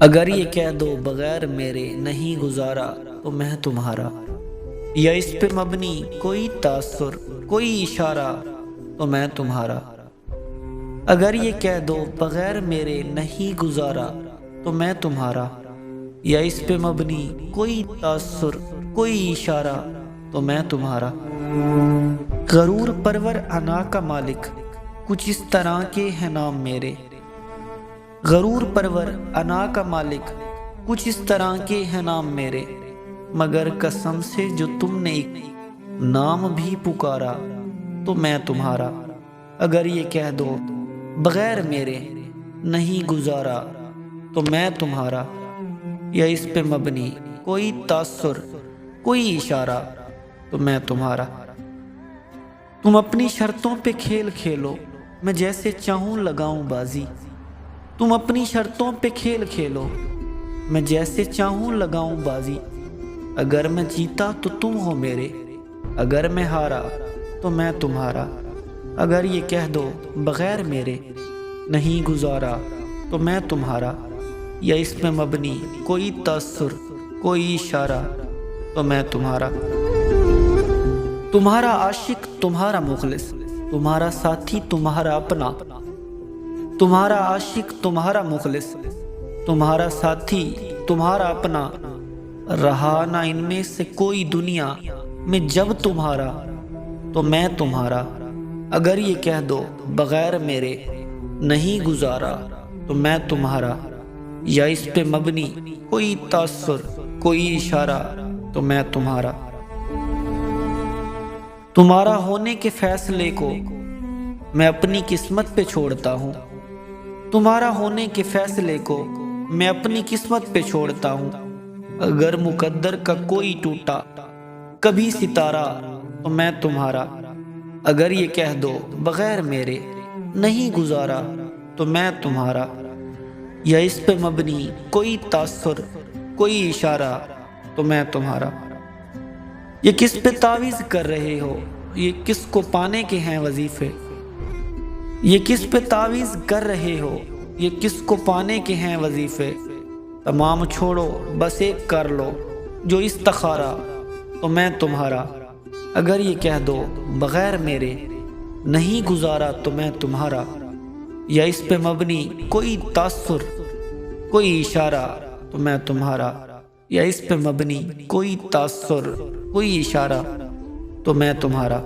اگر یہ کہہ دو بغیر میرے نہیں گزارا تو میں تمہارا، یا اس پہ مبنی کوئی تاثر کوئی اشارہ تو میں تمہارا۔ اگر یہ کہہ دو بغیر میرے نہیں گزارا تو میں تمہارا، یا اس پہ مبنی کوئی تاثر کوئی اشارہ تو میں تمہارا۔ غرور پرور انا کا مالک کچھ اس طرح کے ہیں نام میرے، غرور پرور انا کا مالک کچھ اس طرح کے ہیں نام میرے، مگر قسم سے جو تم نے ایک نام بھی پکارا تو میں تمہارا۔ اگر یہ کہہ دو بغیر میرے نہیں گزارا تو میں تمہارا، یا اس پہ مبنی کوئی تاثر کوئی اشارہ تو میں تمہارا۔ تم اپنی شرطوں پہ کھیل کھیلو میں جیسے چاہوں لگاؤں بازی، تم اپنی شرطوں پہ کھیل کھیلو میں جیسے چاہوں لگاؤں بازی۔ اگر میں جیتا تو تم ہو میرے، اگر میں ہارا تو میں تمہارا۔ اگر یہ کہہ دو بغیر میرے نہیں گزارا تو میں تمہارا، یا اس میں مبنی کوئی تاثر کوئی اشارہ تو میں تمہارا۔ تمہارا عاشق تمہارا مخلص تمہارا ساتھی تمہارا اپنا، تمہارا عاشق تمہارا مخلص تمہارا ساتھی تمہارا اپنا، رہا نہ ان میں سے کوئی دنیا میں جب تمہارا تو میں تمہارا۔ اگر یہ کہہ دو بغیر میرے نہیں گزارا تو میں تمہارا، یا اس پہ مبنی کوئی تاثر کوئی اشارہ تو میں تمہارا۔ تمہارا ہونے کے فیصلے کو میں اپنی قسمت پہ چھوڑتا ہوں، تمہارا ہونے کے فیصلے کو میں اپنی قسمت پہ چھوڑتا ہوں۔ اگر مقدر کا کوئی ٹوٹا کبھی ستارہ تو میں تمہارا۔ اگر یہ کہہ دو بغیر میرے نہیں گزارا تو میں تمہارا، یا اس پہ مبنی کوئی تاثر کوئی اشارہ تو میں تمہارا۔ یہ کس پہ تعویذ کر رہے ہو، یہ کس کو پانے کے ہیں وظیفے، یہ کس پہ تعویذ کر رہے ہو، یہ کس کو پانے کے ہیں وظیفے۔ تمام چھوڑو بس ایک کر لو جو استخارہ تو میں تمہارا۔ اگر یہ کہہ دو بغیر میرے نہیں گزارا تو میں تمہارا، یا اس پہ مبنی کوئی تاثر کوئی اشارہ تو میں تمہارا، یا اس پہ مبنی کوئی تاثر کوئی اشارہ تو میں تمہارا۔